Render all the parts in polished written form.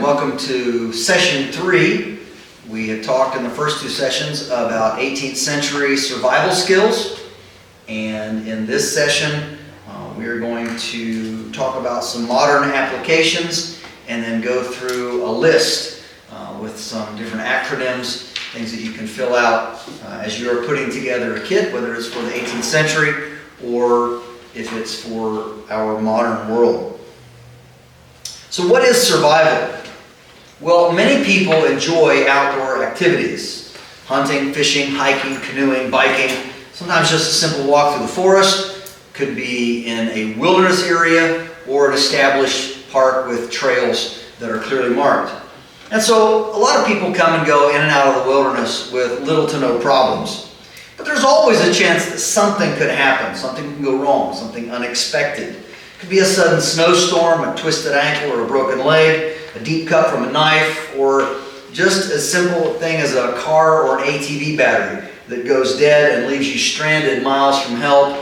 welcome to session 3. We had talked in the first 2 sessions about 18th century survival skills, and in this session we are going to talk about some modern applications and then go through a list with some different acronyms, things that you can fill out as you are putting together a kit, whether it's for the 18th century or if it's for our modern world. So what is survival? Well, many people enjoy outdoor activities. Hunting, fishing, hiking, canoeing, biking. Sometimes just a simple walk through the forest. Could be in a wilderness area or an established park with trails that are clearly marked. And so a lot of people come and go in and out of the wilderness with little to no problems. But there's always a chance that something could happen. Something can go wrong, something unexpected. It could be a sudden snowstorm, a twisted ankle or a broken leg, a deep cut from a knife, or just as simple a thing as a car or an ATV battery that goes dead and leaves you stranded miles from help,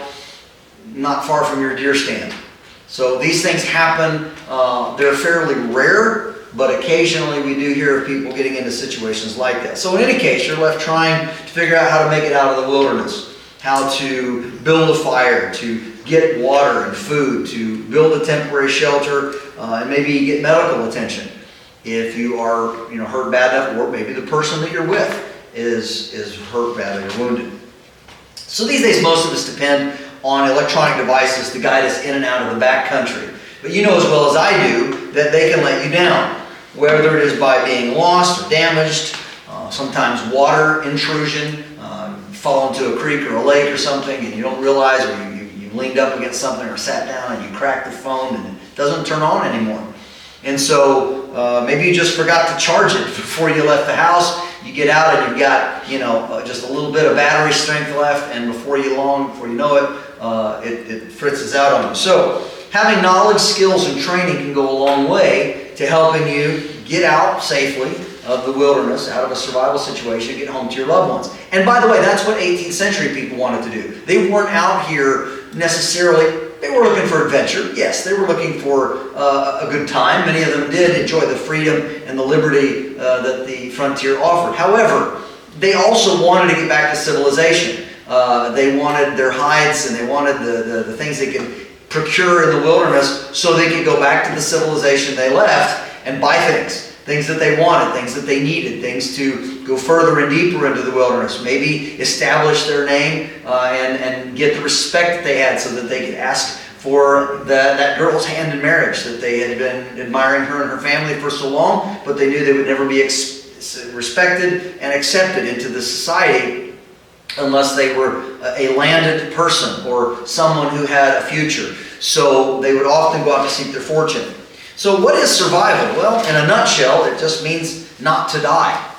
not far from your deer stand. So these things happen. They're fairly rare, but occasionally we do hear of people getting into situations like that. So in any case, you're left trying to figure out how to make it out of the wilderness, how to build a fire, to get water and food, to build a temporary shelter, and maybe get medical attention if you are hurt bad enough, or maybe the person that you're with is hurt badly or wounded. So these days most of us depend on electronic devices to guide us in and out of the backcountry. But you know as well as I do that they can let you down, whether it is by being lost or damaged, sometimes water intrusion, you fall into a creek or a lake or something and you don't realize, or you leaned up against something or sat down and you cracked the phone and it doesn't turn on anymore. And so maybe you just forgot to charge it before you left the house. You get out and you've got just a little bit of battery strength left, and before you know it, it fritzes out on you. So having knowledge, skills, and training can go a long way to helping you get out safely of the wilderness, out of a survival situation, get home to your loved ones. And by the way, that's what 18th century people wanted to do. They weren't out here necessarily. They were looking for adventure. Yes, they were looking for a good time. Many of them did enjoy the freedom and the liberty that the frontier offered. However, they also wanted to get back to civilization. They wanted their hides and they wanted the things they could procure in the wilderness so they could go back to the civilization they left and buy things that they wanted, things that they needed, things to go further and deeper into the wilderness, maybe establish their name and get the respect that they had so that they could ask for that girl's hand in marriage, that they had been admiring her and her family for so long, but they knew they would never be respected and accepted into the society unless they were a landed person or someone who had a future. So they would often go out to seek their fortune. So what is survival? Well, in a nutshell, it just means not to die,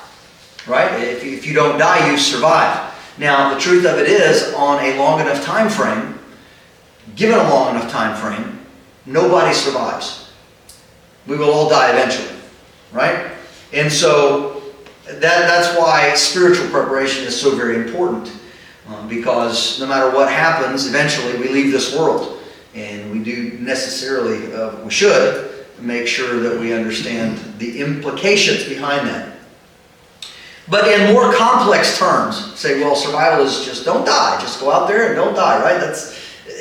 right? If you don't die, you survive. Now, the truth of it is, on a long enough time frame, given a long enough time frame, nobody survives. We will all die eventually, right? And so that's why spiritual preparation is so very important, because no matter what happens, eventually we leave this world, and we do necessarily, we should, make sure that we understand the implications behind that. But in more complex terms, say, well, survival is just don't die. Just go out there and don't die, right?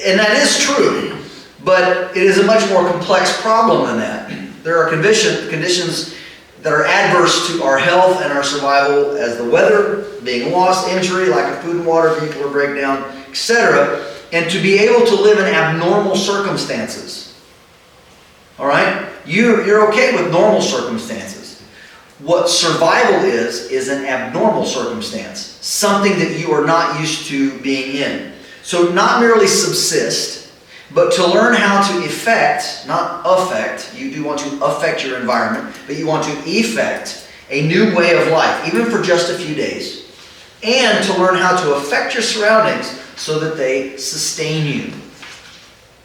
And that is true. But it is a much more complex problem than that. There are conditions that are adverse to our health and our survival, as the weather, being lost, injury, lack of food and water, vehicular breakdown, etc. And to be able to live in abnormal circumstances. All right? You're okay with normal circumstances. What survival is an abnormal circumstance, something that you are not used to being in. So not merely subsist, but to learn how to effect, not affect, you do want to affect your environment, but you want to effect a new way of life, even for just a few days. And to learn how to affect your surroundings so that they sustain you.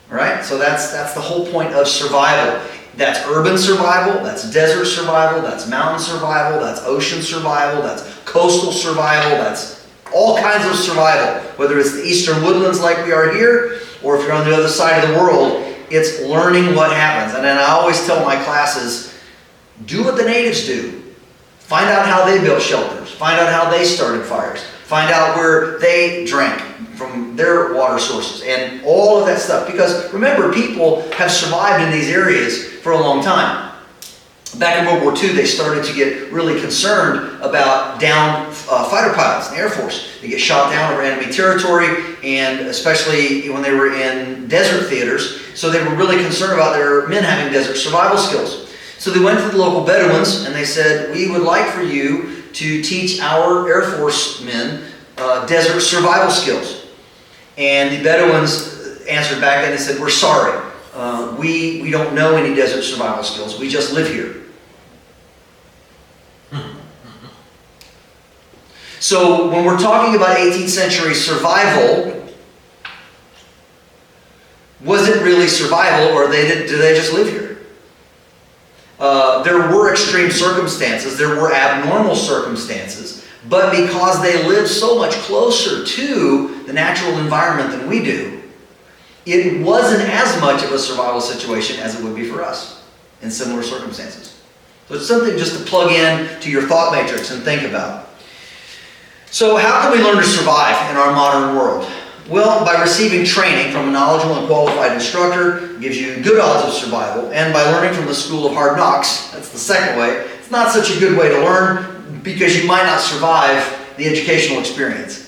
All right? So that's the whole point of survival. That's urban survival, that's desert survival, that's mountain survival, that's ocean survival, that's coastal survival, that's all kinds of survival. Whether it's the eastern woodlands like we are here, or if you're on the other side of the world, it's learning what happens. And then I always tell my classes, Do what the natives do. Find out how they built shelters. Find out how they started fires. Find out where they drank from their water sources and all of that stuff. Because remember, people have survived in these areas for a long time. Back in World War II, they started to get really concerned about downed fighter pilots in the Air Force. They get shot down over enemy territory, and especially when they were in desert theaters. So they were really concerned about their men having desert survival skills. So they went to the local Bedouins and they said, we would like for you to teach our Air Force men desert survival skills. And the Bedouins answered back and they said, we're sorry. We don't know any desert survival skills. We just live here. So when we're talking about 18th century survival, was it really survival, or did they just live here? There were extreme circumstances. There were abnormal circumstances. But because they lived so much closer to the natural environment than we do, it wasn't as much of a survival situation as it would be for us in similar circumstances. So it's something just to plug in to your thought matrix and think about. So how can we learn to survive in our modern world? Well, by receiving training from a knowledgeable and qualified instructor, gives you good odds of survival, and by learning from the school of hard knocks. That's the second way. It's not such a good way to learn because you might not survive the educational experience.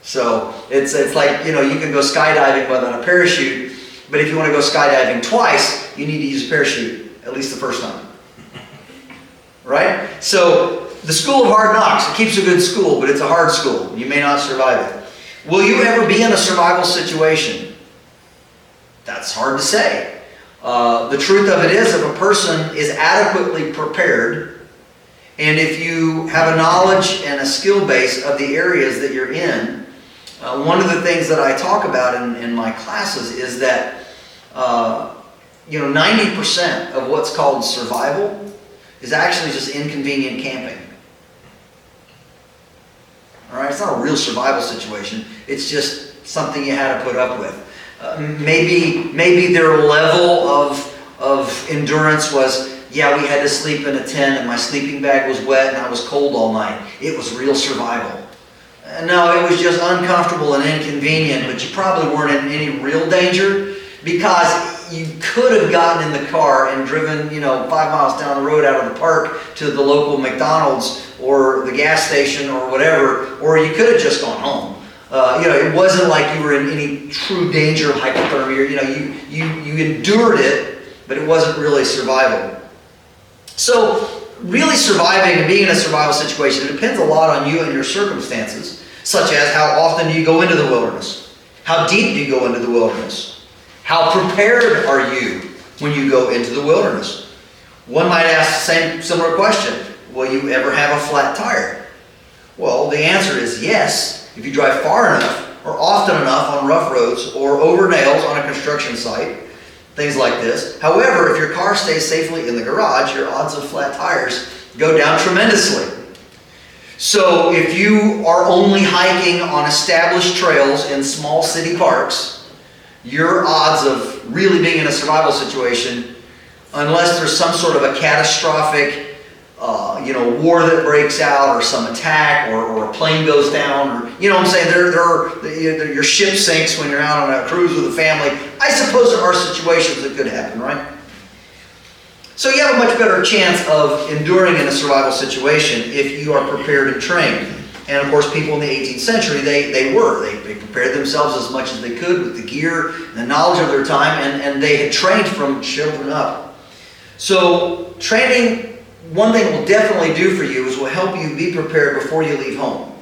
So it's like, you can go skydiving without a parachute, but if you want to go skydiving twice, you need to use a parachute, at least the first time. Right? So the school of hard knocks, it keeps a good school, but it's a hard school. You may not survive it. Will you ever be in a survival situation? That's hard to say. The truth of it is, if a person is adequately prepared, and if you have a knowledge and a skill base of the areas that you're in, one of the things that I talk about in my classes is that 90% of what's called survival is actually just inconvenient camping. All right, it's not a real survival situation. It's just something you had to put up with. Maybe their level of endurance was, yeah, we had to sleep in a tent and my sleeping bag was wet and I was cold all night. It was real survival. No, it was just uncomfortable and inconvenient, but you probably weren't in any real danger because you could have gotten in the car and driven, 5 miles down the road out of the park to the local McDonald's or the gas station or whatever, or you could have just gone home. It wasn't like you were in any true danger of hypothermia. You endured it, but it wasn't really survival. So really surviving and being in a survival situation, it depends a lot on you and your circumstances, such as how often do you go into the wilderness? How deep do you go into the wilderness? How prepared are you when you go into the wilderness? One might ask the similar question. Will you ever have a flat tire? Well, the answer is yes, if you drive far enough or often enough on rough roads or over nails on a construction site, things like this. However, if your car stays safely in the garage, your odds of flat tires go down tremendously. So if you are only hiking on established trails in small city parks, your odds of really being in a survival situation, unless there's some sort of a catastrophic war that breaks out or some attack or a plane goes down, or your ship sinks when you're out on a cruise with a family. I suppose there are situations that could happen, right? So you have a much better chance of enduring in a survival situation if you are prepared and trained. And of course, people in the 18th century, they prepared themselves as much as they could with the gear and the knowledge of their time, and they had trained from children up. So training, one thing it will definitely do for you is will help you be prepared before you leave home.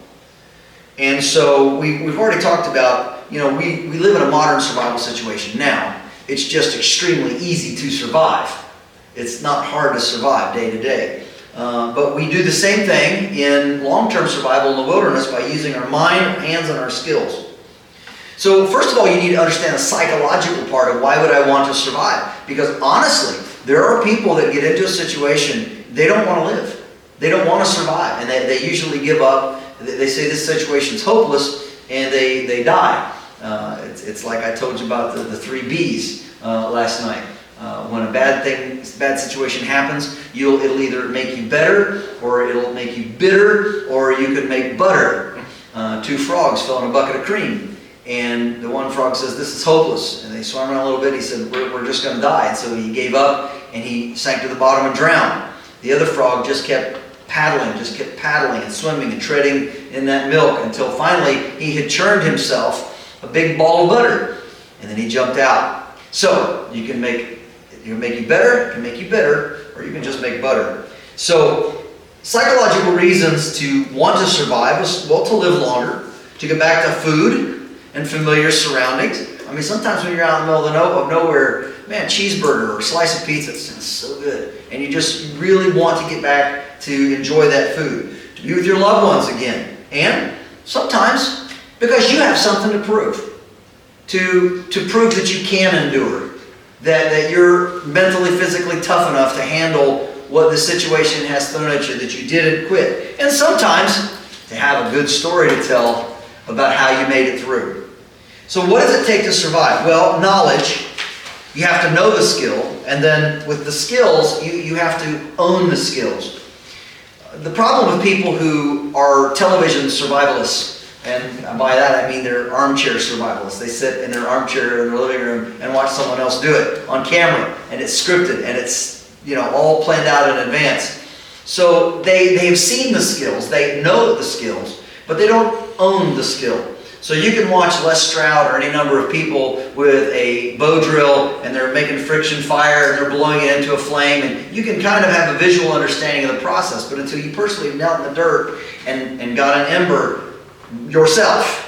And so we've already talked about, we live in a modern survival situation now. It's just extremely easy to survive. It's not hard to survive day to day. But we do the same thing in long-term survival in the wilderness by using our mind, our hands, and our skills. So first of all, you need to understand the psychological part of why would I want to survive. Because honestly, there are people that get into a situation, they don't want to live. They don't want to survive. And they usually give up. They say this situation is hopeless, and they die. It's like I told you about the 3 Bs last night. When a bad situation happens, it'll either make you better, or it'll make you bitter, or you could make butter. Two frogs fell in a bucket of cream, and the one frog says, "This is hopeless." And they swam around a little bit. He said, "We're just going to die." And so he gave up, and he sank to the bottom and drowned. The other frog just kept paddling and swimming and treading in that milk until finally he had churned himself a big ball of butter, and then he jumped out. So you can make you better, it can make you bitter, or you can just make butter. So psychological reasons to want to survive is, well, to live longer, to get back to food and familiar surroundings. I mean, sometimes when you're out in the middle of nowhere, man, cheeseburger or slice of pizza, it's so good. And you just really want to get back to enjoy that food, to be with your loved ones again. And sometimes because you have something to prove. To prove that you can endure, that you're mentally, physically tough enough to handle what the situation has thrown at you, that you didn't quit. And sometimes to have a good story to tell about how you made it through. So what does it take to survive? Well, knowledge. You have to know the skill, and then with the skills, you have to own the skills. The problem with people who are television survivalists, and by that I mean they're armchair survivalists. They sit in their armchair in their living room and watch someone else do it on camera, and it's scripted, and it's all planned out in advance. So they've seen the skills, they know the skills, but they don't own the skill. So you can watch Les Stroud or any number of people with a bow drill, and they're making friction fire and they're blowing it into a flame, and you can kind of have a visual understanding of the process, but until you personally knelt in the dirt and got an ember yourself,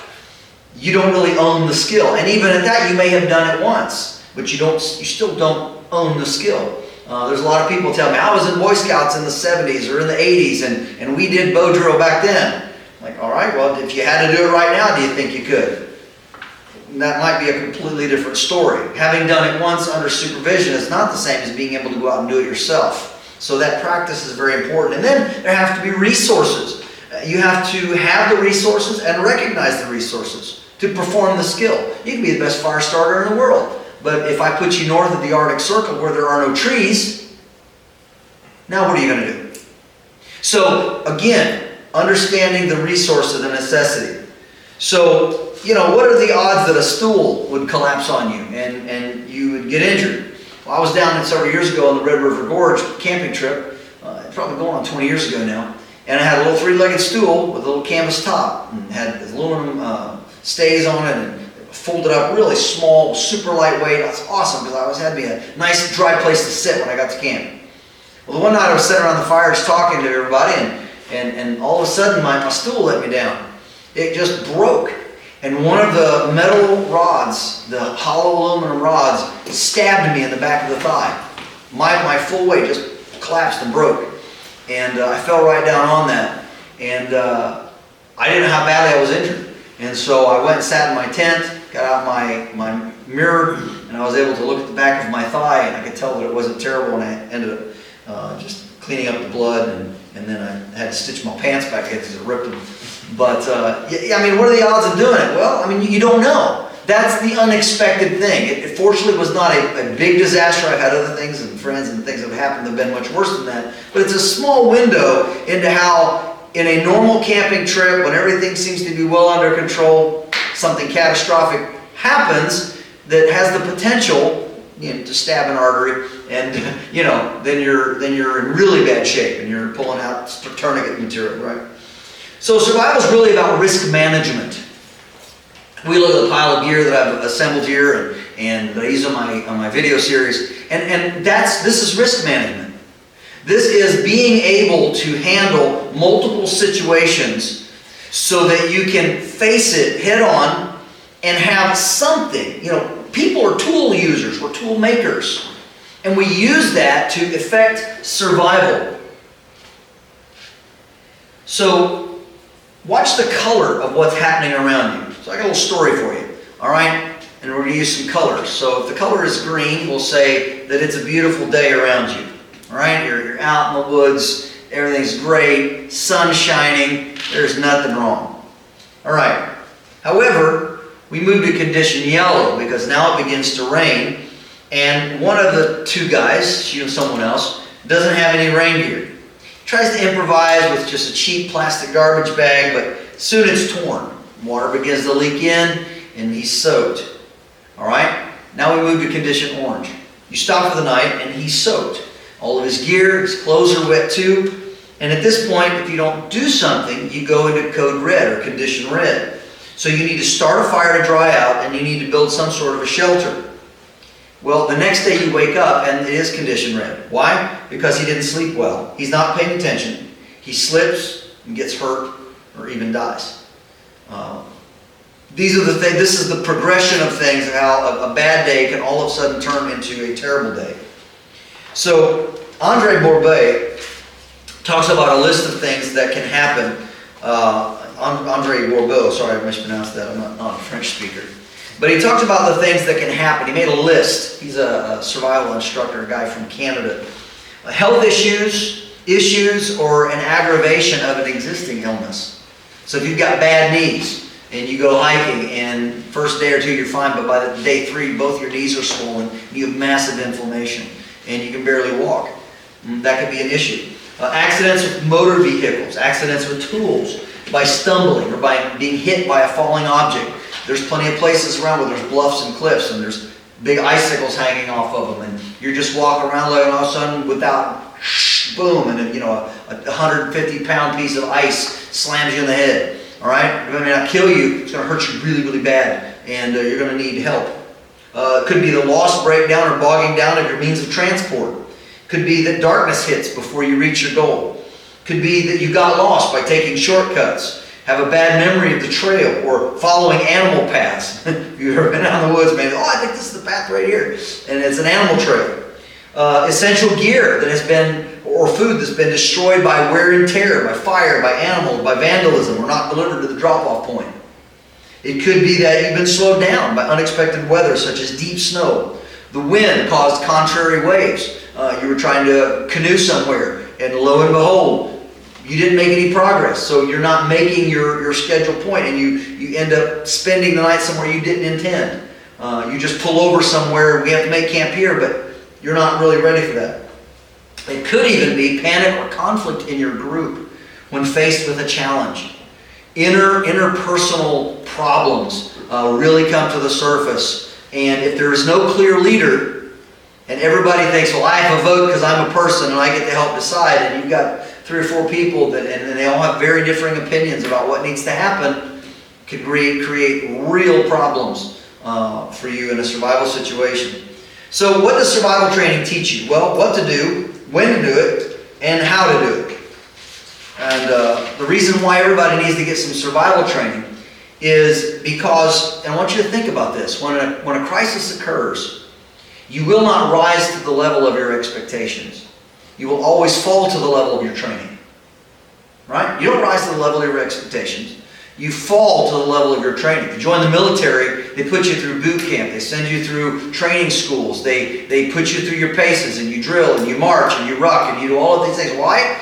you don't really own the skill. And even at that, you may have done it once, but you still don't own the skill. There's a lot of people tell me, I was in Boy Scouts in the 70s or in the 80s, and we did bow drill back then. Like, all right, well, if you had to do it right now, do you think you could? That might be a completely different story. Having done it once under supervision is not the same as being able to go out and do it yourself. So that practice is very important. And then there have to be resources. You have to have the resources and recognize the resources to perform the skill. You can be the best fire starter in the world, but if I put you north of the Arctic Circle where there are no trees, now what are you going to do? So again, understanding the resource of the necessity. So, what are the odds that a stool would collapse on you and you would get injured? Well, I was down several years ago on the Red River Gorge camping trip, probably going on 20 years ago now. And I had a little three-legged stool with a little canvas top, and had aluminum stays on it, and folded up really small, super lightweight. That's awesome, because I had me a nice dry place to sit when I got to camp. Well, the one night I was sitting around the fire just talking to everybody, and all of a sudden my stool let me down. It just broke, and one of the metal rods, the hollow aluminum rods, stabbed me in the back of the thigh. My full weight just collapsed and broke. And I fell right down on that, and I didn't know how badly I was injured. And so I went and sat in my tent, got out my mirror, and I was able to look at the back of my thigh, and I could tell that it wasn't terrible, and I ended up just cleaning up the blood, and then I had to stitch my pants back in because it ripped them. But, I mean, what are the odds of doing it? Well, I mean, you don't know. That's the unexpected thing. It fortunately was not a big disaster. I've had other things and friends and things that have happened that have been much worse than that. But it's a small window into how, in a normal camping trip, when everything seems to be well under control, something catastrophic happens that has the potential to stab an artery, and then you're in really bad shape, and you're pulling out tourniquet material, right? So survival is really about risk management. We look at the pile of gear that I've assembled here and that I use on my video series, and this is risk management. This is being able to handle multiple situations so that you can face it head on and have something. People are tool users, we're tool makers, and we use that to effect survival. So watch the color of what's happening around you. So I got a little story for you, all right? And we're going to use some colors. So if the color is green, we'll say that it's a beautiful day around you, all right? You're out in the woods, everything's great, sun shining, there's nothing wrong. All right. However, we move to condition yellow because now it begins to rain, And one of the two guys, she and someone else, doesn't have any rain gear. He tries to improvise with just a cheap plastic garbage bag, but soon it's torn. Water begins to leak in, and he's soaked. All right? Now we move to condition orange. You stop for the night, and he's soaked. All of his gear, his clothes are wet too. And at this point, if you don't do something, you go into code red or condition red. So you need to start a fire to dry out, and you need to build some sort of a shelter. Well, the next day you wake up and it is condition red. Why? Because he didn't sleep well. He's not paying attention. He slips and gets hurt or even dies. These are the things. This is the progression of things, of how a bad day can all of a sudden turn into a terrible day. So Andre Bourbeau talks about a list of things that can happen. Andre Bourbeau, sorry I mispronounced that. I'm not a French speaker. But he talked about the things that can happen. He made a list. He's a survival instructor, a guy from Canada. Health issues, or an aggravation of an existing illness. So if you've got bad knees and you go hiking and first day or two you're fine, but by the day 3 both your knees are swollen, and you have massive inflammation and you can barely walk. That could be an issue. Accidents with motor vehicles, accidents with tools, by stumbling or by being hit by a falling object. There's plenty of places around where there's bluffs and cliffs and there's big icicles hanging off of them, and you're just walking around like all of a sudden without boom, and then, a 150-pound piece of ice slams you in the head. All right, it may not kill you, it's going to hurt you really, really bad, and you're going to need help. It could be the loss, breakdown, or bogging down of your means of transport. It could be that darkness hits before you reach your goal. It could be that you got lost by taking shortcuts, have a bad memory of the trail, or following animal paths. If you've ever been out in the woods, maybe, I think this is the path right here, and it's an animal trail. Essential gear that has been, or food that's been destroyed by wear and tear, by fire, by animals, by vandalism, or not delivered to the drop-off point. It could be that you've been slowed down by unexpected weather, such as deep snow. The wind caused contrary waves. You were trying to canoe somewhere, and lo and behold, you didn't make any progress. So you're not making your scheduled point, and you end up spending the night somewhere you didn't intend. You just pull over somewhere, we have to make camp here, but you're not really ready for that. It could even be panic or conflict in your group when faced with a challenge. Interpersonal problems really come to the surface. And if there is no clear leader, and everybody thinks, well, I have a vote because I'm a person and I get to help decide, and you've got 3 or 4 people and they all have very differing opinions about what needs to happen, could create real problems for you in a survival situation. So what does survival training teach you? Well, what to do, when to do it, and how to do it. And the reason why everybody needs to get some survival training is because, and I want you to think about this, when a crisis occurs, you will not rise to the level of your expectations. You will always fall to the level of your training. Right? You don't rise to the level of your expectations. You fall to the level of your training. If you join the military, they put you through boot camp. They send you through training schools. They put you through your paces, and you drill, and you march, and you ruck, and you do all of these things. Why?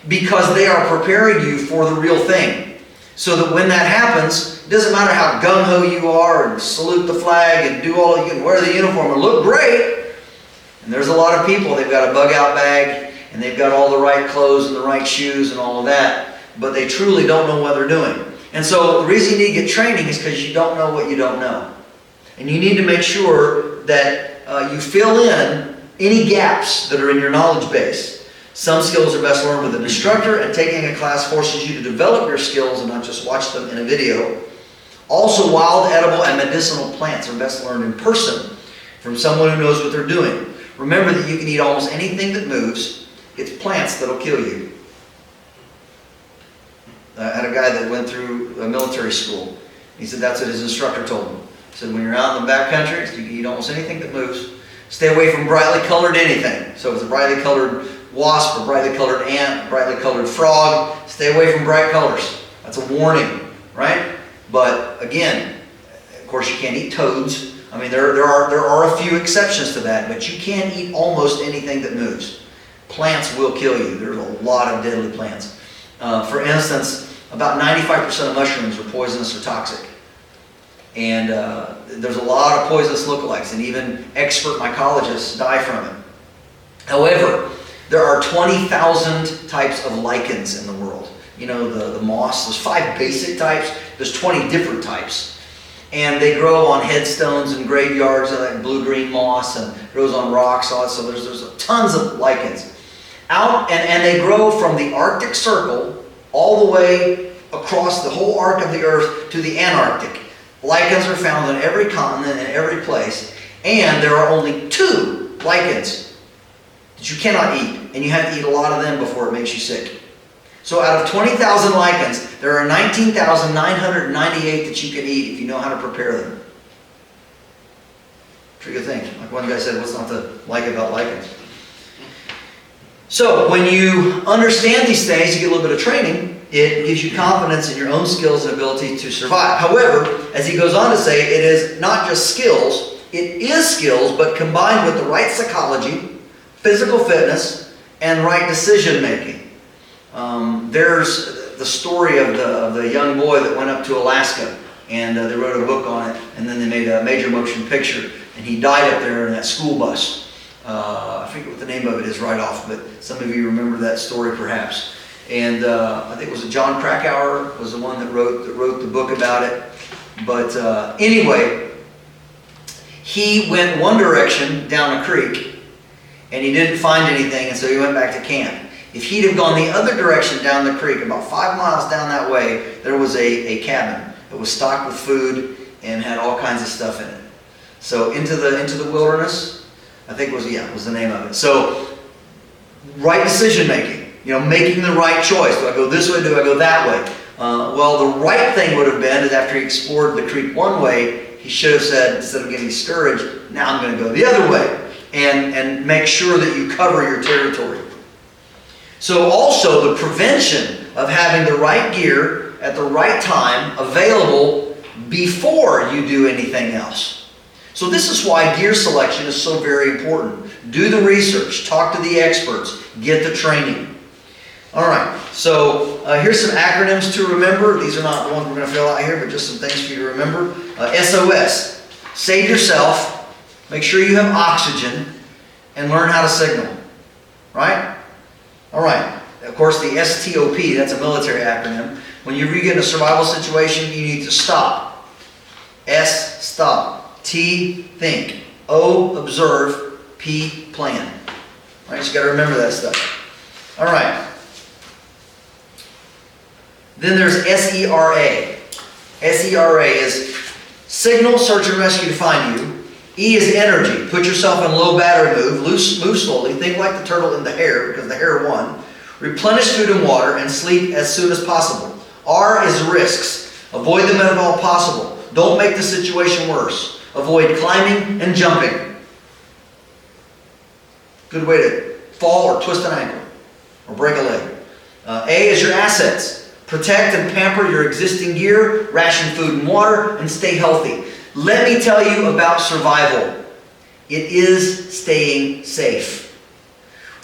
Because they are preparing you for the real thing. So that when that happens, it doesn't matter how gung-ho you are, and salute the flag, and do all, you can wear the uniform and look great. And there's a lot of people, they've got a bug-out bag, and they've got all the right clothes and the right shoes and all of that, but they truly don't know what they're doing. And so the reason you need to get training is because you don't know what you don't know. And you need to make sure that you fill in any gaps that are in your knowledge base. Some skills are best learned with an instructor, and taking a class forces you to develop your skills and not just watch them in a video. Also, wild, edible, and medicinal plants are best learned in person from someone who knows what they're doing. Remember that you can eat almost anything that moves. It's plants that'll kill you. I had a guy that went through a military school. He said that's what his instructor told him. He said when you're out in the backcountry, you can eat almost anything that moves. Stay away from brightly colored anything. So if it's a brightly colored wasp, or brightly colored ant, brightly colored frog, stay away from bright colors. That's a warning, right? But again, of course you can't eat toads. I mean, there are a few exceptions to that, but you can eat almost anything that moves. Plants will kill you. There's a lot of deadly plants. For instance, about 95% of mushrooms are poisonous or toxic. And there's a lot of poisonous lookalikes, and even expert mycologists die from it. However, there are 20,000 types of lichens in the world. You know, the moss, there's 5 basic types, there's 20 different types. And they grow on headstones and graveyards, like blue-green moss, and grows on rocks, all that. So there's tons of lichens. And they grow from the Arctic Circle all the way across the whole arc of the earth to the Antarctic. Lichens are found on every continent and every place. And there are only 2 lichens that you cannot eat. And you have to eat a lot of them before it makes you sick. So out of 20,000 lichens, there are 19,998 that you can eat if you know how to prepare them. Pretty good thing. Like one guy said, what's not to like about lichens? So when you understand these things, you get a little bit of training. It gives you confidence in your own skills and ability to survive. However, as he goes on to say, it is not just skills. It is skills, but combined with the right psychology, physical fitness, and right decision making. There's the story of the young boy that went up to Alaska, and they wrote a book on it, and then they made a major motion picture, and he died up there in that school bus. I forget what the name of it is right off, but some of you remember that story perhaps. And I think it was John Krakauer was the one that wrote the book about it. But anyway, he went one direction down a creek, and he didn't find anything, and so he went back to camp. If he'd have gone the other direction down the creek, about 5 miles down that way, there was a cabin that was stocked with food and had all kinds of stuff in it. So into the wilderness, I think was the name of it. So right decision making, making the right choice. Do I go this way? Do I go that way? Well, the right thing would have been is after he explored the creek one way, he should have said, instead of getting discouraged, now I'm going to go the other way and make sure that you cover your territory. So also the prevention of having the right gear at the right time available before you do anything else. So this is why gear selection is so very important. Do the research, talk to the experts, get the training. All right, so here's some acronyms to remember. These are not the ones we're going to fill out here, but just some things for you to remember. SOS, save yourself, make sure you have oxygen, and learn how to signal. Right? All right, of course the STOP, that's a military acronym. When you get in a survival situation, you need to stop. S, stop. T, think. O, observe. P, plan. All right, so you got to remember that stuff. All right. Then there's SERA. SERA is signal, search and rescue to find you. E is energy. Put yourself in low battery move. Move slowly. Think like the turtle in the hare, because the hare won. Replenish food and water and sleep as soon as possible. R is risks. Avoid them if at all possible. Don't make the situation worse. Avoid climbing and jumping. Good way to fall or twist an ankle or break a leg. A is your assets. Protect and pamper your existing gear, ration food and water, and stay healthy. Let me tell you about survival. It is staying safe.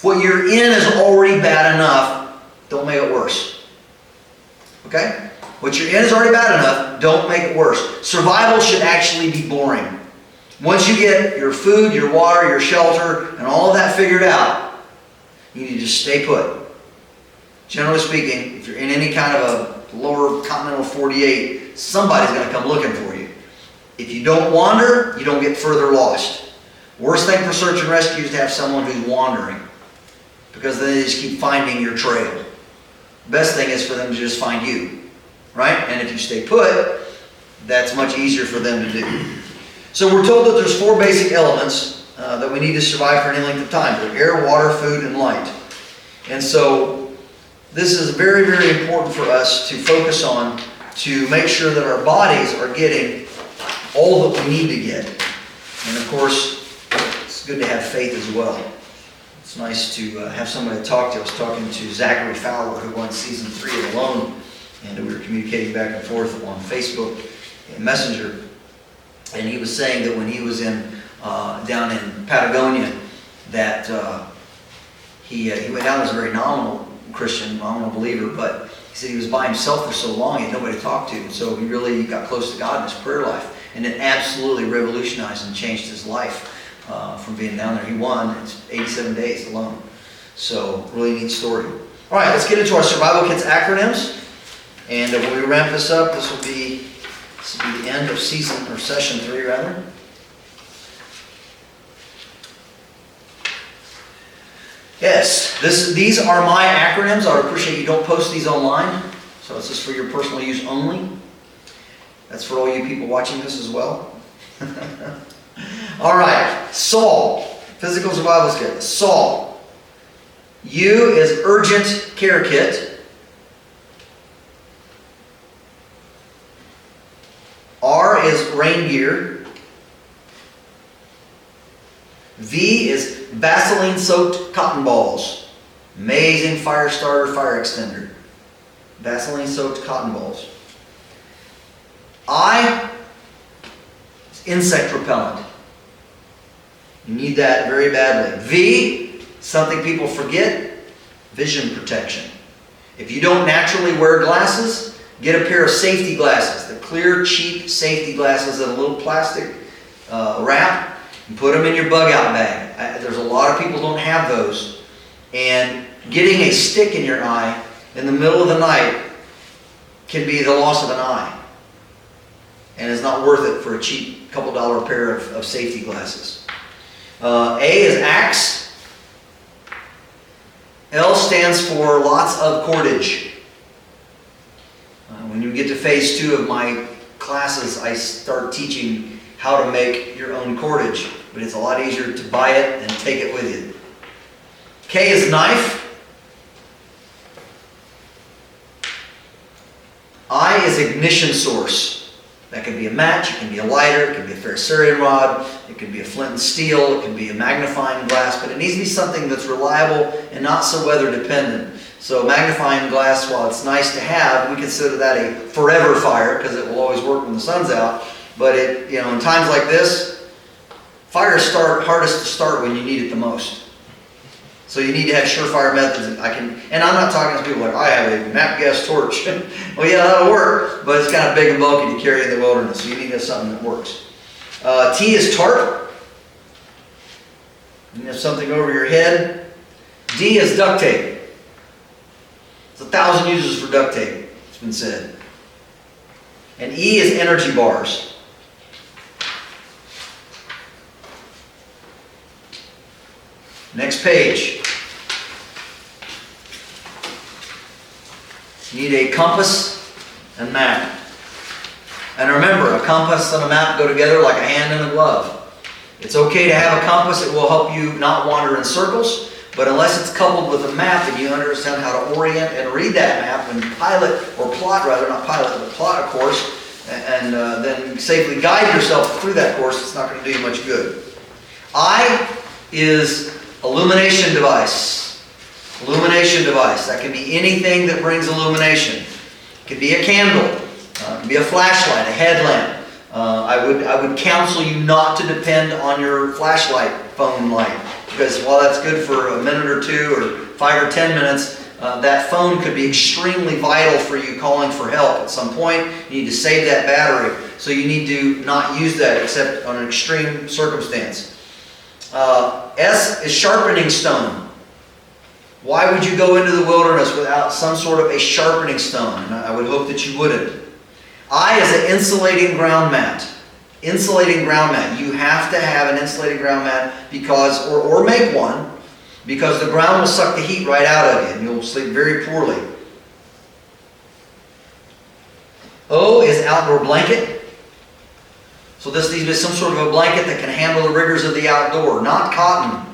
What you're in is already bad enough. Don't make it worse. Okay? What you're in is already bad enough. Don't make it worse. Survival should actually be boring. Once you get your food, your water, your shelter, and all of that figured out, you need to just stay put. Generally speaking, if you're in any kind of a lower continental 48, somebody's going to come looking for you. If you don't wander, you don't get further lost. Worst thing for search and rescue is to have someone who's wandering, because then they just keep finding your trail. Best thing is for them to just find you, right? And if you stay put, that's much easier for them to do. So we're told that there's 4 basic elements that we need to survive for any length of time. They're air, water, food, and light. And so this is very, very important for us to focus on to make sure that our bodies are getting all that we need to get. And of course, it's good to have faith as well. It's nice to have somebody to talk to. I was talking to Zachary Fowler, who won season 3 of Alone, and we were communicating back and forth on Facebook and Messenger. And he was saying that when he was down in Patagonia, that he went down as a very nominal Christian, nominal believer, but he said he was by himself for so long, he had nobody to talk to. And so he really got close to God in his prayer life. and it absolutely revolutionized and changed his life from being down there. He won. It's 87 days alone. So really neat story. All right, let's get into our survival kits acronyms. And when we ramp this up, this will be the end of season, or session 3 rather. Yes, these are my acronyms. I would appreciate you don't post these online. So it's just for your personal use only. That's for all you people watching this as well. All right, SAW, physical survival skill. SAW. U is urgent care kit. R is rain gear. V is Vaseline soaked cotton balls. Amazing fire starter, fire extender. Vaseline soaked cotton balls. I is insect repellent. You need that very badly. V, something people forget, vision protection. If you don't naturally wear glasses, get a pair of safety glasses. The clear, cheap safety glasses in a little plastic wrap. And put them in your bug out bag. There's a lot of people who don't have those. And getting a stick in your eye in the middle of the night can be the loss of an eye. And it's not worth it for a cheap couple dollar pair of safety glasses. A is axe. L stands for lots of cordage. When you get to phase 2 of my classes, I start teaching how to make your own cordage, but it's a lot easier to buy it and take it with you. K is knife. I is ignition source. That can be a match, it can be a lighter, it can be a ferrocerium rod, it can be a flint and steel, it can be a magnifying glass, but it needs to be something that's reliable and not so weather dependent. So magnifying glass, while it's nice to have, we consider that a forever fire because it will always work when the sun's out. But in times like this, fires start hardest to start when you need it the most. So you need to have surefire methods. And I'm not talking to people like, I have a MAP gas torch. Well, yeah, that'll work, but it's kind of big and bulky to carry in the wilderness. So you need to have something that works. T is tarp. You have something over your head. D is duct tape. There's 1,000 uses for duct tape, it's been said. And E is energy bars. Next page. You need a compass and map. And remember, a compass and a map go together like a hand and a glove. It's okay to have a compass. It will help you not wander in circles. But unless it's coupled with a map and you understand how to orient and read that map and plot a course, and then safely guide yourself through that course, it's not going to do you much good. I is illumination device. Illumination device. That can be anything that brings illumination. It could be a candle. It can be a flashlight, a headlamp. I would counsel you not to depend on your flashlight phone light, because while that's good for a minute or 2 or 5 or 10 minutes, that phone could be extremely vital for you calling for help. At some point, you need to save that battery. So you need to not use that except on an extreme circumstance. S is sharpening stone. Why would you go into the wilderness without some sort of a sharpening stone? And I would hope that you wouldn't. I is an insulating ground mat. Insulating ground mat. You have to have an insulating ground mat because, or make one, because the ground will suck the heat right out of you and you'll sleep very poorly. O is outdoor blanket. So this needs to be some sort of a blanket that can handle the rigors of the outdoor. Not cotton,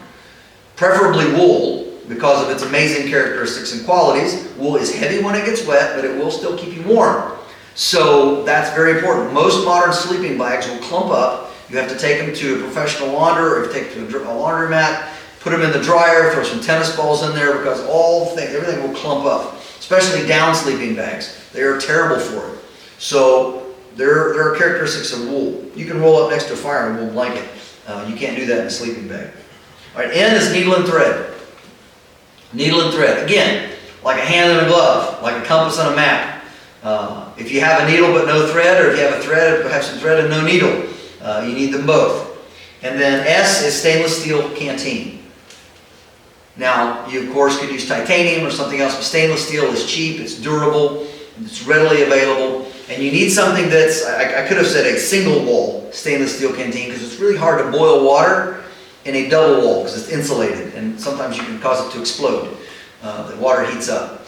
preferably wool, because of its amazing characteristics and qualities. Wool is heavy when it gets wet, but it will still keep you warm. So that's very important. Most modern sleeping bags will clump up. You have to take them to a professional launderer, or you take them to a laundromat, put them in the dryer, throw some tennis balls in there, because everything will clump up, especially down sleeping bags. They are terrible for it. So there are characteristics of wool. You can roll up next to a fire in a wool blanket. You can't do that in a sleeping bag. All right, N is needle and thread. Needle and thread. Again, like a hand and a glove, like a compass and a map. If you have a needle but no thread, or if you have a thread, perhaps some thread and no needle, you need them both. And then S is stainless steel canteen. Now, you of course could use titanium or something else, but stainless steel is cheap, it's durable, it's readily available, and you need something that's, I could have said a single wall stainless steel canteen, because it's really hard to boil water in a double wall because it's insulated, and sometimes you can cause it to explode. The water heats up.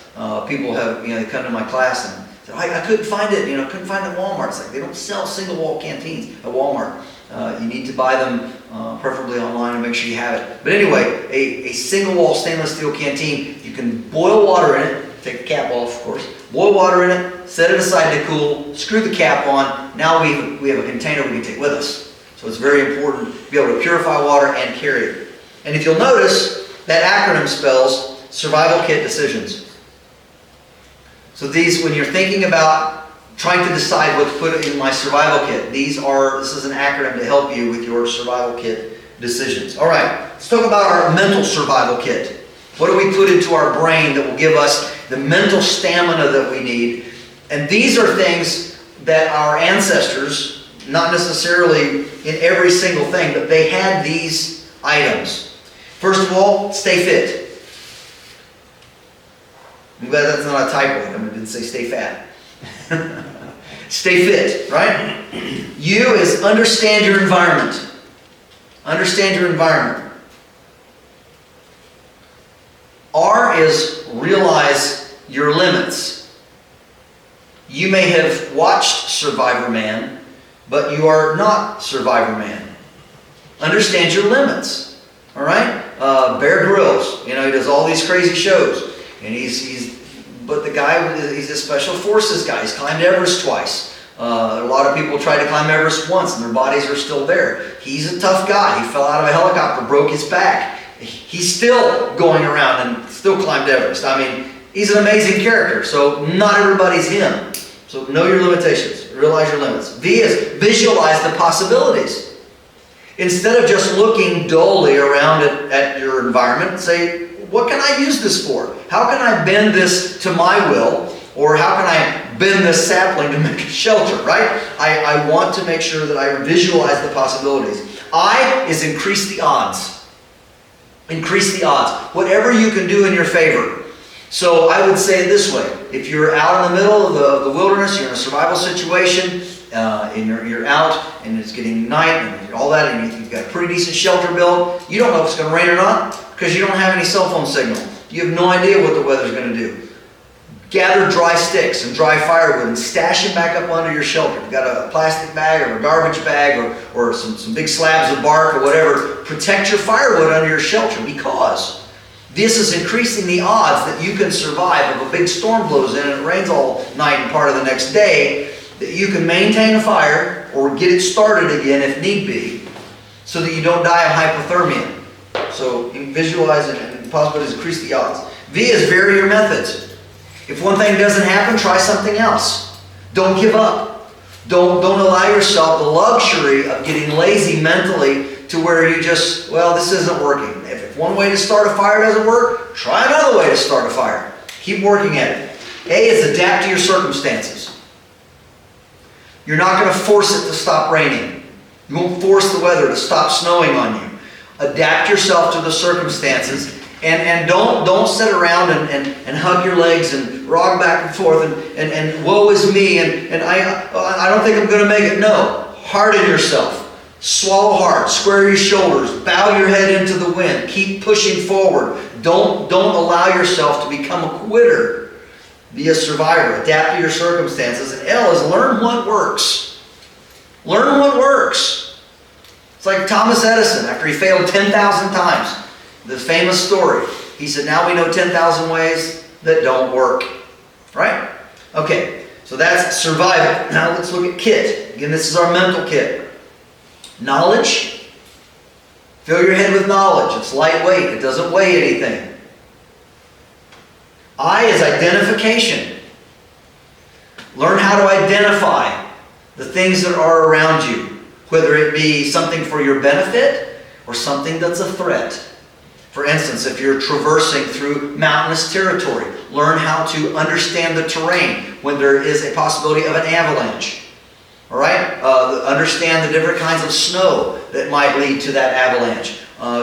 People have, they come to my class and say, I couldn't find it, couldn't find it at Walmart. It's like they don't sell single wall canteens at Walmart. You need to buy them preferably online and make sure you have it. But anyway, a single wall stainless steel canteen, you can boil water in it, take the cap off of course, boil water in it, set it aside to cool, screw the cap on, now we have a container we can take with us. So it's very important to be able to purify water and carry it. And if you'll notice, that acronym spells survival kit decisions. So these, when you're thinking about trying to decide what to put in my survival kit, this is an acronym to help you with your survival kit decisions. All right, let's talk about our mental survival kit. What do we put into our brain that will give us the mental stamina that we need? And these are things that our ancestors, not necessarily in every single thing, but they had these items. First of all, stay fit. I'm glad that's not a typo. I didn't say stay fat. Stay fit, right? U is understand your environment. Understand your environment. R is realize your limits. You may have watched Survivor Man, but you are not Survivor Man. Understand your limits. All right? Bear Grylls, he does all these crazy shows, and but the guy, he's a special forces guy. He's climbed Everest twice. A lot of people tried to climb Everest once, and their bodies are still there. He's a tough guy. He fell out of a helicopter, broke his back. He's still going around and still climbed Everest. I mean, he's an amazing character. So not everybody's him. So know your limitations. Realize your limits. V is visualize the possibilities. Instead of just looking dully around at your environment, say, what can I use this for? How can I bend this to my will? Or how can I bend this sapling to make a shelter, right? I want to make sure that I visualize the possibilities. I is increase the odds. Increase the odds. Whatever you can do in your favor. So I would say it this way. If you're out in the middle of the wilderness, you're in a survival situation, and you're out and it's getting night and all that, and you've got a pretty decent shelter built, you don't know if it's going to rain or not because you don't have any cell phone signal. You have no idea what the weather's going to do. Gather dry sticks and dry firewood and stash them back up under your shelter. If you've got a plastic bag or a garbage bag or some big slabs of bark or whatever, protect your firewood under your shelter, because this is increasing the odds that you can survive if a big storm blows in and it rains all night and part of the next day, that you can maintain a fire or get it started again if need be, so that you don't die of hypothermia. So you visualize it, and possibilities increase the odds. V is vary your methods. If one thing doesn't happen, try something else. Don't give up. Don't allow yourself the luxury of getting lazy mentally to where you just, well, this isn't working. If one way to start a fire doesn't work, try another way to start a fire. Keep working at it. A is adapt to your circumstances. You're not going to force it to stop raining. You won't force the weather to stop snowing on you. Adapt yourself to the circumstances, and don't sit around and hug your legs and rock back and forth and woe is me and I don't think I'm going to make it. No. Harden yourself. Swallow hard. Square your shoulders. Bow your head into the wind. Keep pushing forward. Don't allow yourself to become a quitter. Be a survivor. Adapt to your circumstances. And L is learn what works. Learn what works. It's like Thomas Edison after he failed 10,000 times. The famous story. He said, now we know 10,000 ways that don't work. Right? Okay, so that's survival. Now let's look at kit. Again, this is our mental kit. Knowledge. Fill your head with knowledge. It's lightweight. It doesn't weigh anything. I is identification. Learn how to identify the things that are around you, whether it be something for your benefit or something that's a threat. For instance, if you're traversing through mountainous territory, learn how to understand the terrain when there is a possibility of an avalanche. All right? Understand the different kinds of snow that might lead to that avalanche.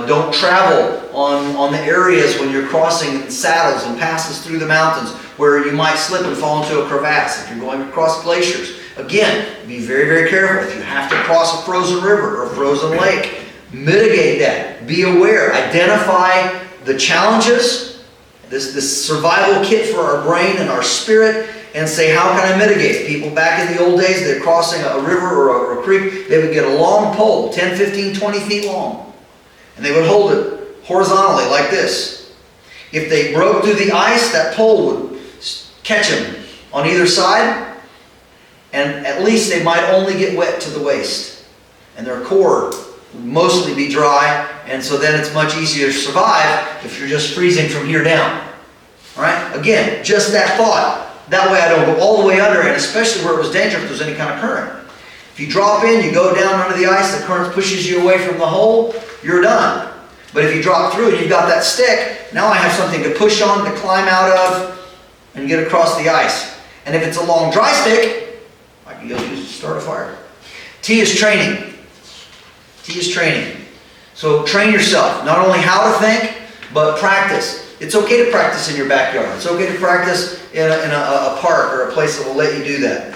Don't travel on the areas when you're crossing saddles and passes through the mountains where you might slip and fall into a crevasse if you're going across glaciers. Again, be very, very careful. If you have to cross a frozen river or a frozen lake, mitigate that. Be aware. Identify the challenges, this survival kit for our brain and our spirit, and say, how can I mitigate? People back in the old days, they're crossing a river or a creek, they would get a long pole, 10, 15, 20 feet long, and they would hold it horizontally like this. If they broke through the ice, that pole would catch them on either side, and at least they might only get wet to the waist, and their core would mostly be dry, and so then it's much easier to survive if you're just freezing from here down. All right? Again, just that thought. That way I don't go all the way under, and especially where it was dangerous if there's any kind of current. If you drop in, you go down under the ice, the current pushes you away from the hole, you're done. But if you drop through and you've got that stick, now I have something to push on, to climb out of, and get across the ice. And if it's a long dry stick, I can use it to start a fire. T is training. T is training. So train yourself, not only how to think, but practice. It's okay to practice in your backyard. It's okay to practice in a park or a place that will let you do that.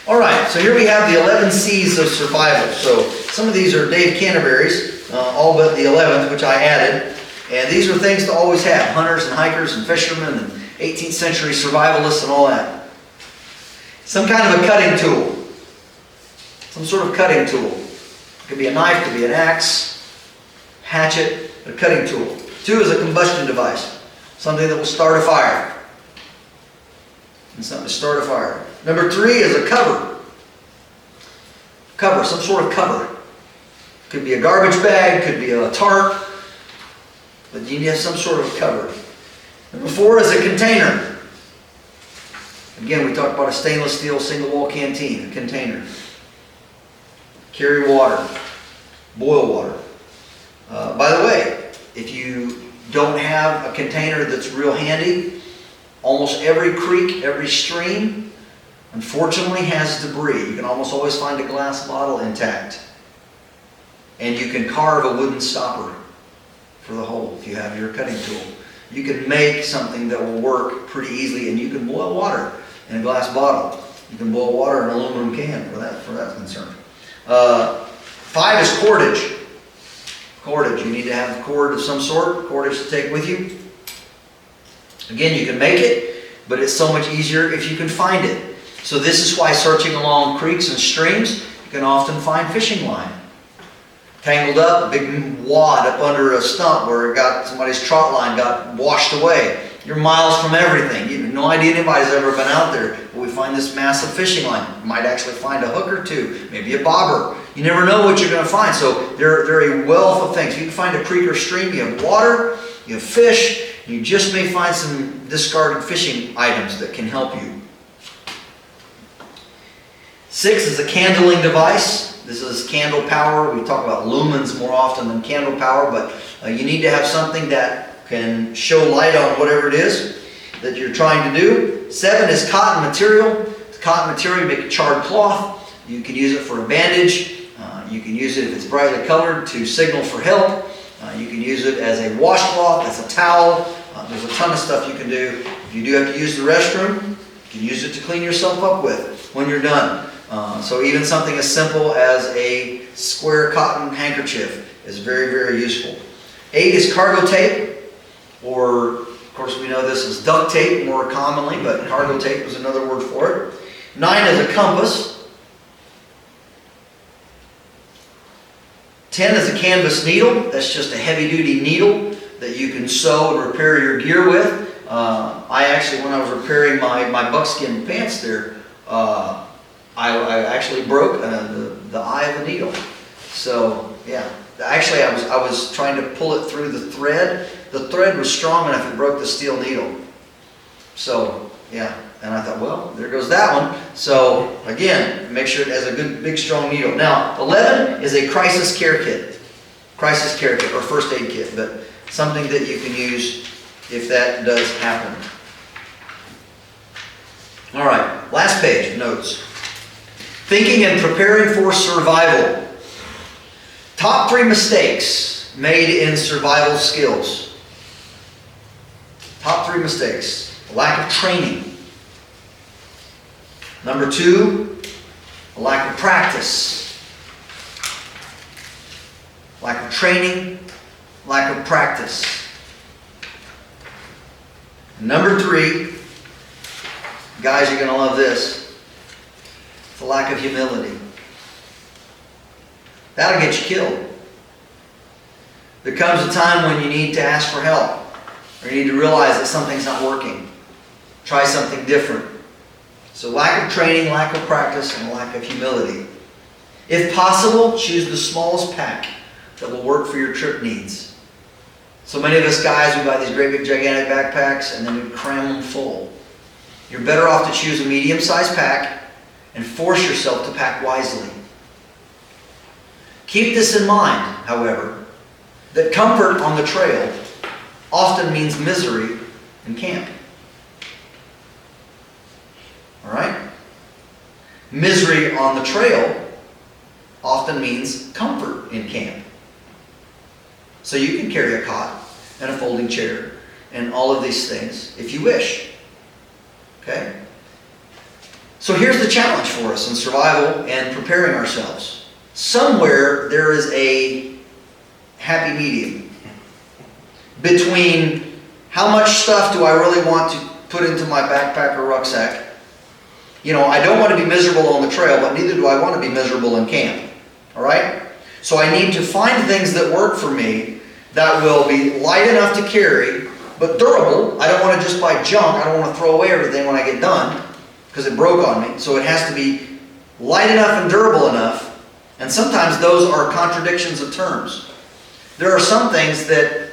All right, so here we have the 11 C's of survival. So some of these are Dave Canterbury's, all but the 11th, which I added. And these are things to always have. Hunters and hikers and fishermen and 18th century survivalists and all that. Some kind of a cutting tool. Some sort of cutting tool. It could be a knife, it could be an axe, hatchet, a cutting tool. 2 is a combustion device. Something that will start a fire. And something to start a fire. Number 3 is a cover. Cover, some sort of cover. Could be a garbage bag, could be a tarp, but you need to have some sort of cover. Number 4 is a container. Again, we talked about a stainless steel single wall canteen, a container. Carry water, boil water. By the way, if you don't have a container that's real handy, almost every creek, every stream, unfortunately has debris. You can almost always find a glass bottle intact. And you can carve a wooden stopper for the hole if you have your cutting tool. You can make something that will work pretty easily, and you can boil water in a glass bottle. You can boil water in an aluminum can for that concern. 5 is cordage. Cordage. You need to have a cord of some sort, cordage to take with you. Again, you can make it, but it's so much easier if you can find it. So this is why searching along creeks and streams, you can often find fishing line. Tangled up, a big wad up under a stump where somebody's trot line got washed away. You're miles from everything. You have no idea anybody's ever been out there. But we find this massive fishing line. You might actually find a hook or two, maybe a bobber. You never know what you're going to find. So there are a wealth of things. You can find a creek or stream. You have water, you have fish. You just may find some discarded fishing items that can help you. 6 is a candling device. This is candle power. We talk about lumens more often than candle power, but you need to have something that can show light on whatever it is that you're trying to do. 7 is cotton material. Cotton material, you make a charred cloth. You can use it for a bandage. You can use it if it's brightly colored to signal for help. You can use it as a washcloth, as a towel. There's a ton of stuff you can do. If you do have to use the restroom, you can use it to clean yourself up with when you're done. So even something as simple as a square cotton handkerchief is very, very useful. 8 is cargo tape, or of course we know this as duct tape more commonly, but cargo tape is another word for it. 9 is a compass. 10 is a canvas needle. That's just a heavy-duty needle that you can sew and repair your gear with. I actually, when I was repairing my buckskin pants there, I actually broke the eye of the needle. So yeah, actually I was trying to pull it through the thread. The thread was strong enough it broke the steel needle. So yeah, and I thought, well, there goes that one. So again, make sure it has a good, big, strong needle. Now, 11 is a crisis care kit. crisis care kit or first aid kit, but something that you can use if that does happen. All right, last page, notes. Thinking and preparing for survival. Top 3 mistakes made in survival skills. Top 3 mistakes. Lack of training. Number 2, a lack of practice. Lack of training, lack of practice. Number 3, guys, you're going to love this. It's a lack of humility. That'll get you killed. There comes a time when you need to ask for help, or you need to realize that something's not working. Try something different. So lack of training, lack of practice, and lack of humility. If possible, choose the smallest pack that will work for your trip needs. So many of us guys, we buy these great big gigantic backpacks and then we cram them full. You're better off to choose a medium-sized pack and force yourself to pack wisely. Keep this in mind, however, that comfort on the trail often means misery in camp. All right? Misery on the trail often means comfort in camp. So you can carry a cot and a folding chair and all of these things if you wish. Okay? So here's the challenge for us in survival and preparing ourselves. Somewhere there is a happy medium between how much stuff do I really want to put into my backpack or rucksack. You know, I don't want to be miserable on the trail, but neither do I want to be miserable in camp. All right? So I need to find things that work for me that will be light enough to carry, but durable. I don't want to just buy junk. I don't want to throw away everything when I get done because it broke on me. So it has to be light enough and durable enough. And sometimes those are contradictions of terms. There are some things that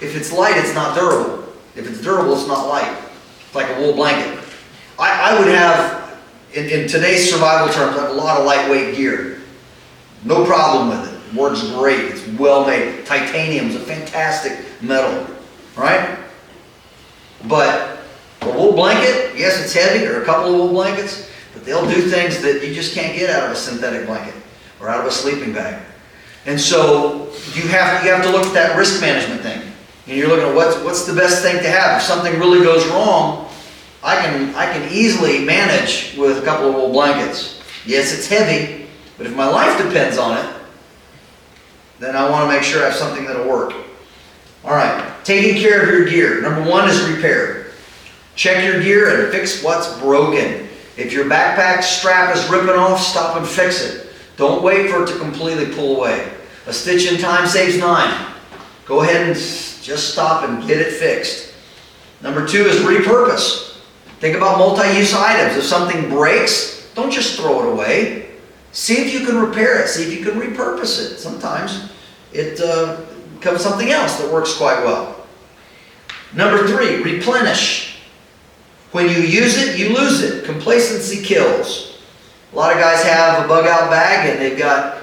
if it's light, it's not durable. If it's durable, it's not light. It's like a wool blanket. I would have, in today's survival terms, I have a lot of lightweight gear. No problem with it. It works great. It's well made. Titanium is a fantastic metal, right? But a wool blanket, yes, it's heavy. There are a couple of wool blankets, but they'll do things that you just can't get out of a synthetic blanket or out of a sleeping bag. And so you have to look at that risk management thing. And you're looking at what's the best thing to have. If something really goes wrong, I can easily manage with a couple of wool blankets. Yes, it's heavy, but if my life depends on it, then I want to make sure I have something that'll work. All right, taking care of your gear. Number 1 is repair. Check your gear and fix what's broken. If your backpack strap is ripping off, stop and fix it. Don't wait for it to completely pull away. A stitch in time saves 9. Go ahead and just stop and get it fixed. Number 2 is repurpose. Think about multi-use items. If something breaks, don't just throw it away. See if you can repair it. See if you can repurpose it. Sometimes it becomes something else that works quite well. Number 3, replenish. When you use it, you lose it. Complacency kills. A lot of guys have a bug-out bag and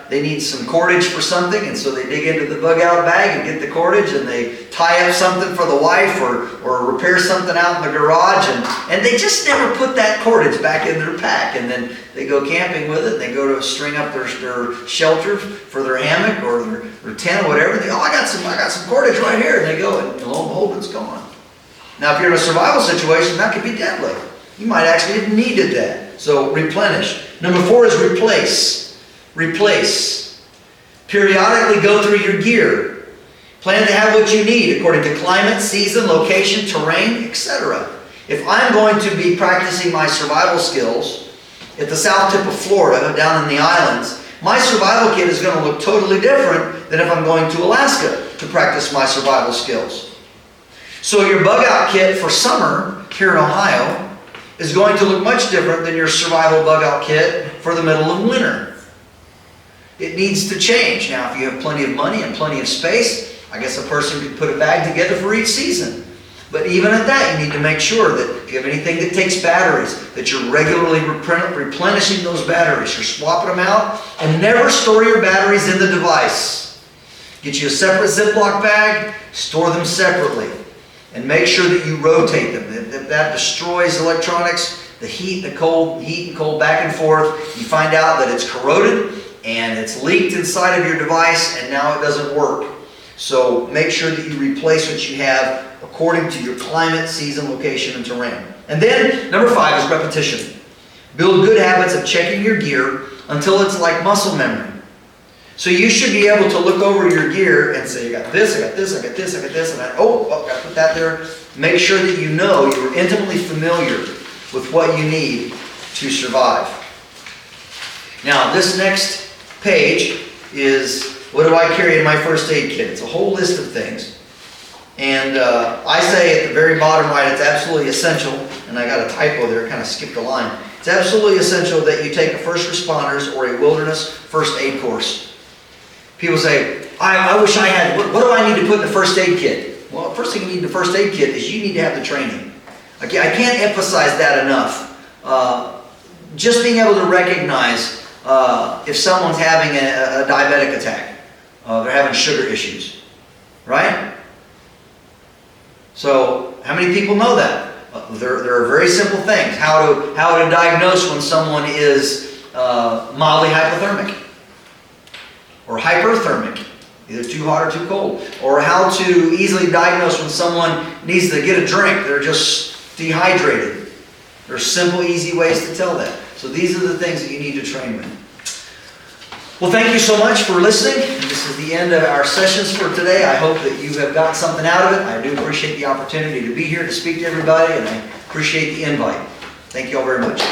they need some cordage for something, and so they dig into the bug-out bag and get the cordage and they tie up something for the wife or repair something out in the garage, and they just never put that cordage back in their pack, and then they go camping with it and they go to string up their shelter for their hammock or their tent or whatever. They go, I got some cordage right here, and they go and lo and behold, it's gone. Now if you're in a survival situation, that could be deadly. You might actually have needed that. So replenish. Number 4 is replace. Replace. Periodically go through your gear. Plan to have what you need according to climate, season, location, terrain, etc. If I'm going to be practicing my survival skills at the south tip of Florida, down in the islands, my survival kit is going to look totally different than if I'm going to Alaska to practice my survival skills. So your bug-out kit for summer here in Ohio is going to look much different than your survival bug-out kit for the middle of winter. It needs to change. Now, if you have plenty of money and plenty of space, I guess a person could put a bag together for each season. But even at that, you need to make sure that if you have anything that takes batteries, that you're regularly replenishing those batteries. You're swapping them out, and never store your batteries in the device. Get you a separate Ziploc bag, store them separately, and make sure that you rotate them. If that destroys electronics, the heat and cold back and forth, you find out that it's corroded and it's leaked inside of your device and now it doesn't work. So make sure that you replace what you have according to your climate, season, location, and terrain. And then, number 5 is repetition. Build good habits of checking your gear until it's like muscle memory. So you should be able to look over your gear and say, I got this, I got this, I got this, I got this, and I got to put that there. Make sure that you know you're intimately familiar with what you need to survive. Now, this next page is, what do I carry in my first aid kit? It's a whole list of things. And I say at the very bottom right, it's absolutely essential, and I got a typo there, kind of skipped a line. It's absolutely essential that you take a first responders or a wilderness first aid course. People say, I wish I had, what do I need to put in the first aid kit? Well, the first thing you need in the first aid kit is you need to have the training. I can't emphasize that enough. Just being able to recognize if someone's having a diabetic attack, they're having sugar issues, right? So, how many people know that? There are very simple things. How to diagnose when someone is mildly hypothermic or hyperthermic, either too hot or too cold, or how to easily diagnose when someone needs to get a drink, they're just dehydrated. There's simple, easy ways to tell that. So these are the things that you need to train with. Well, thank you so much for listening. This is the end of our sessions for today. I hope that you have gotten something out of it. I do appreciate the opportunity to be here to speak to everybody, and I appreciate the invite. Thank you all very much.